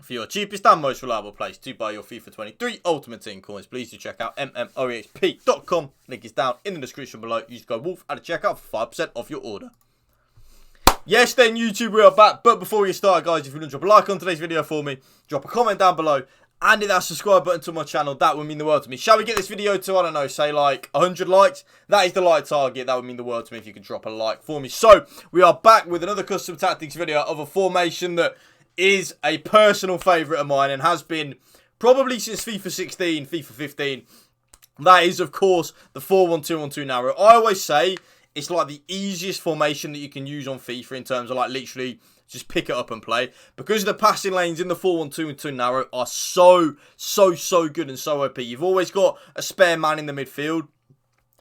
For your cheapest and most reliable place to buy your FIFA 23 Ultimate Team coins, please do check out MMOEXP.com. Link is down in the description below. Use code Wolf at the checkout for 5% off your order. Yes, then YouTube, we are back. But before we start, guys, if you want to drop a like on today's video for me, drop a comment down below, and hit that subscribe button to my channel. That would mean the world to me. Shall we get this video to, I don't know, say like 100 likes? That is the like target. That would mean the world to me if you could drop a like for me. So, we are back with another custom tactics video of a formation that is a personal favourite of mine and has been probably since FIFA 16, FIFA 15. That is, of course, the 4-1-2-1-2 narrow. I always say it's like the easiest formation that you can use on FIFA in terms of like literally just pick it up and play. Because the passing lanes in the 4-1-2-2 narrow are so good and so OP. You've always got a spare man in the midfield.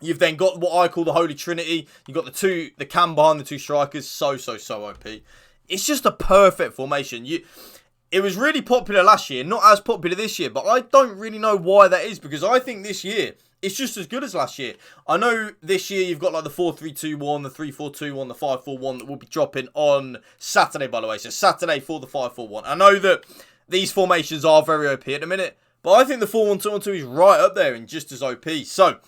You've then got what I call the Holy Trinity. You've got the cam behind the two strikers. So OP. It's just a perfect formation. It was really popular last year. Not as popular this year. But I don't really know why that is. Because I think this year it's just as good as last year. I know this year you've got like the 4-3-2-1, the 3-4-2-1, the 5-4-1 that will be dropping on Saturday, by the way. So Saturday for the 5-4-1. I know that these formations are very OP at the minute, but I think the 4-1-2-1-2 is right up there and just as OP. So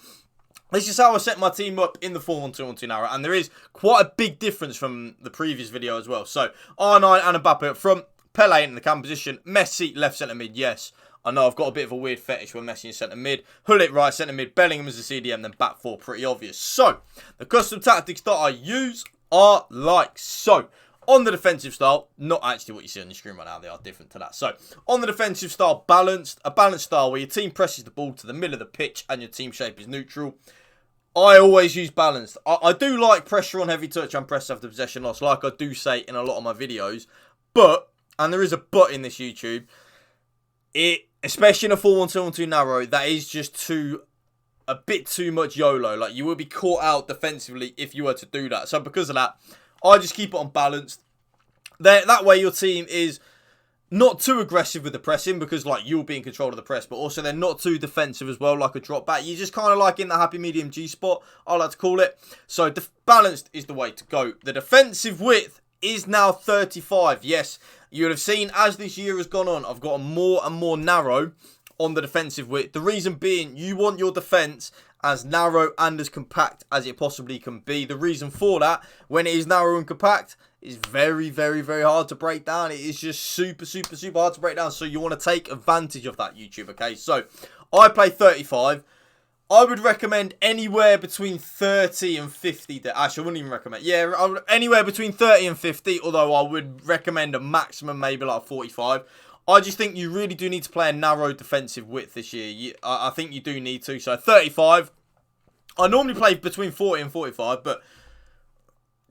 this is how I set my team up in the 4-1-2-1-2 narrow, and there is quite a big difference from the previous video as well. So R9 and Mbappe up front, Pele in the cam position, Messi left centre mid, yes. I know I've got a bit of a weird fetish when Messi in centre mid. Hullet right centre mid. Bellingham as the CDM. Then back four. Pretty obvious. So, the custom tactics that I use are like so. On the defensive style, not actually what you see on your screen right now. They are different to that. So, on the defensive style, a balanced style where your team presses the ball to the middle of the pitch and your team shape is neutral. I always use balanced. I do like pressure on heavy touch and press after possession loss, like I do say in a lot of my videos. But, and there is a but in this YouTube, especially in a 4-1-2-1-2 narrow, that is just a bit too much YOLO. Like, you will be caught out defensively if you were to do that. So, because of that, I just keep it on balanced. That way, your team is not too aggressive with the pressing, because, like, you'll be in control of the press, but also they're not too defensive as well, like a drop back. You're just kind of like in the happy medium G spot, I like to call it. So, balanced is the way to go. The defensive width is now 35. Yes, you would have seen as this year has gone on, I've gotten more and more narrow on the defensive width. The reason being, you want your defence as narrow and as compact as it possibly can be. The reason for that, when it is narrow and compact, is very hard to break down. It is just super hard to break down. So you want to take advantage of that, YouTube, okay? So I play 35. I would recommend anywhere between 30 and 50. Actually, I wouldn't even recommend. Yeah, anywhere between 30 and 50. Although I would recommend a maximum, maybe like 45. I just think you really do need to play a narrow defensive width this year. I think you do need to. So 35. I normally play between 40 and 45. But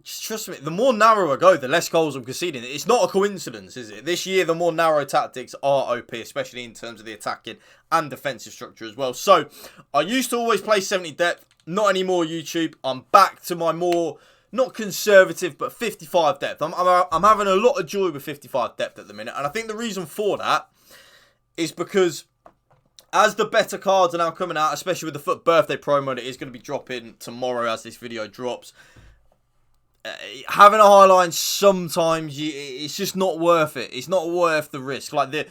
just trust me, the more narrow I go, the less goals I'm conceding. It's not a coincidence, is it? This year, the more narrow tactics are OP, especially in terms of the attacking and defensive structure as well. So, I used to always play 70 depth. Not anymore, YouTube. I'm back to my more, not conservative, but 55 depth. I'm having a lot of joy with 55 depth at the minute. And I think the reason for that is because as the better cards are now coming out, especially with the FUT birthday promo that is going to be dropping tomorrow as this video drops, having a high line sometimes it's just not worth it. It's not worth the risk. Like I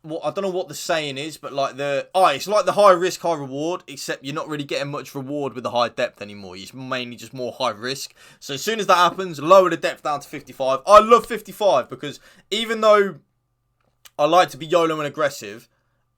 don't know what the saying is, but like it's like the high risk, high reward, except you're not really getting much reward with the high depth anymore. It's mainly just more high risk. So as soon as that happens, lower the depth down to 55. I love 55 because even though I like to be YOLO and aggressive,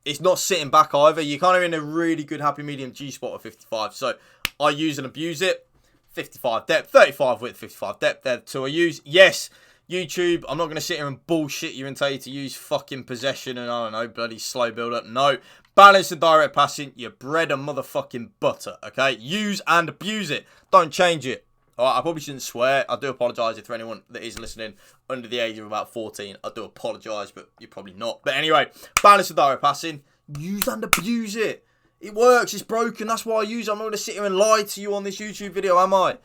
it's not sitting back either. You're kind of in a really good happy medium G spot at 55. So I use and abuse it. 55 depth, 35 width, 55 depth. They're the two I use. Yes, YouTube, I'm not going to sit here and bullshit you and tell you to use fucking possession and, I don't know, bloody slow build-up. No. Balance and direct passing, your bread and motherfucking butter, okay? Use and abuse it. Don't change it. Alright, I probably shouldn't swear. I do apologise if for anyone that is listening under the age of about 14. I do apologise, but you're probably not. But anyway, balance and direct passing, use and abuse it. It works. It's broken. That's why I use it. I'm not going to sit here and lie to you on this YouTube video, am I?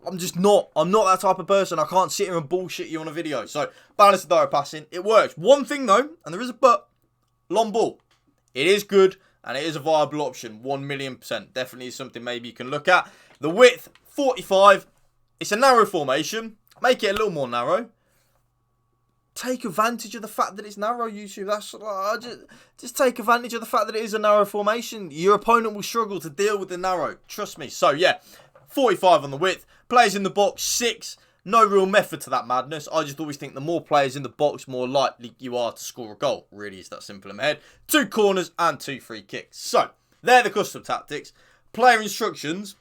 I'm just not. I'm not that type of person. I can't sit here and bullshit you on a video. So, balance and direct passing. It works. One thing, though, and there is a but. Long ball. It is good, and it is a viable option. 1,000,000%. Definitely is something maybe you can look at. The width, 45. It's a narrow formation. Make it a little more narrow. take advantage of the fact that it's narrow, YouTube. That's just take advantage of the fact that it is a narrow formation. Your opponent will struggle to deal with the narrow. Trust me. So, yeah, 45 on the width. Players in the box, 6. No real method to that madness. I just always think the more players in the box, more likely you are to score a goal. Really, it's that simple in my head. 2 corners and 2 free kicks. So, they're the custom tactics. Player instructions.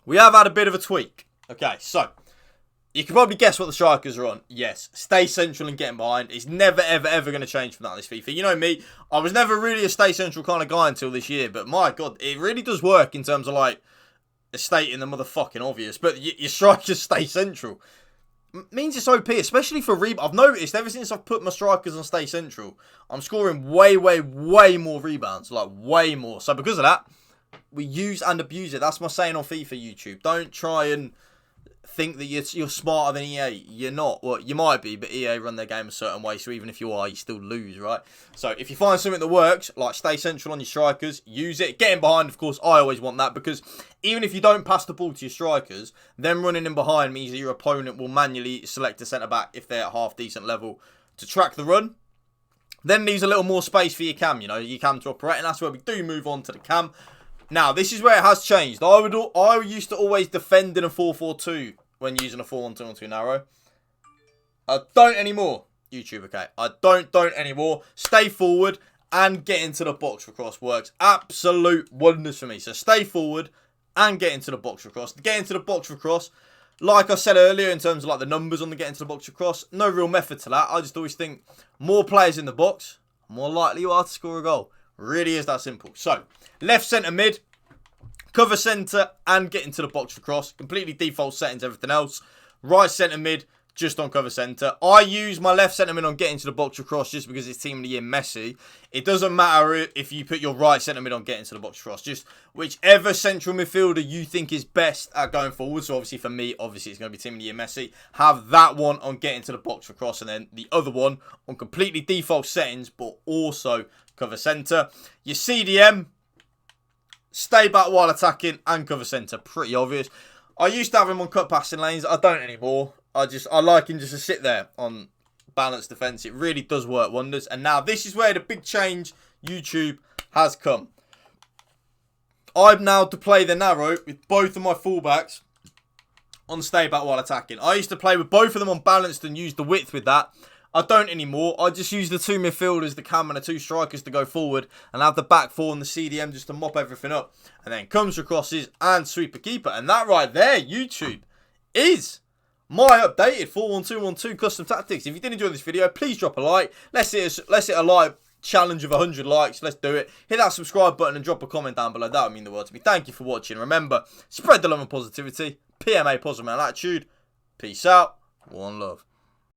We have had a bit of a tweak. Okay, so you can probably guess what the strikers are on. Yes, stay central and getting behind. It's never, ever, ever going to change from that, this FIFA. You know me, I was never really a stay central kind of guy until this year. But my God, it really does work in terms of like stating the motherfucking obvious. But your strikers stay central. Means it's OP, especially for rebound. I've noticed ever since I've put my strikers on stay central, I'm scoring way, way, way more rebounds. Like, way more. So because of that, we use and abuse it. That's my saying on FIFA YouTube. Don't try and think that you're smarter than EA. You're not. Well, you might be, but EA run their game a certain way, so even if you are, you still lose, right? So if you find something that works, like stay central on your strikers, use it. Getting behind, of course, I always want that, because even if you don't pass the ball to your strikers, them running in behind means that your opponent will manually select a centre-back if they're at half decent level to track the run. Then leaves a little more space for your cam, you know, your cam to operate, and that's where we do move on to the cam. Now, this is where it has changed. I used to always defend in a 4-4-2 when using a 4-1-2-1-2 narrow. I don't anymore, YouTube, okay? I don't anymore. Stay forward and get into the box for cross works. Absolute wonders for me. So stay forward and get into the box for cross. Get into the box for cross, like I said earlier, in terms of like the numbers on the get into the box for cross, no real method to that. I just always think more players in the box, more likely you are to score a goal. Really is that simple. So, left centre mid, cover centre and get into the box for cross. Completely default settings, everything else. Right centre mid, just on cover centre. I use my left centre mid on getting to the box for cross just because it's team of the year Messi. It doesn't matter if you put your right centre mid on getting to the box for cross. Just whichever central midfielder you think is best at going forward. So obviously for me, obviously it's going to be team of the year Messi. Have that one on getting to the box for cross, and then the other one on completely default settings, but also cover centre. Your CDM, stay back while attacking and cover centre. Pretty obvious. I used to have him on cut passing lanes. I don't anymore. I like him just to sit there on balanced defence. It really does work wonders. And now this is where the big change, YouTube, has come. I'm now to play the narrow with both of my fullbacks on stay back while attacking. I used to play with both of them on balanced and use the width with that. I don't anymore. I just use the 2 midfielders, the cam and the 2 strikers to go forward, and have the back 4 and the CDM just to mop everything up. And then comes for crosses and sweeper keeper. And that right there, YouTube, is my updated 4-1-2-1-2 custom tactics. If you did enjoy this video, please drop a like. Let's hit a like challenge of 100 likes. Let's do it. Hit that subscribe button and drop a comment down below. That would mean the world to me. Thank you for watching. Remember, spread the love and positivity. PMA, positive man attitude. Peace out. One love.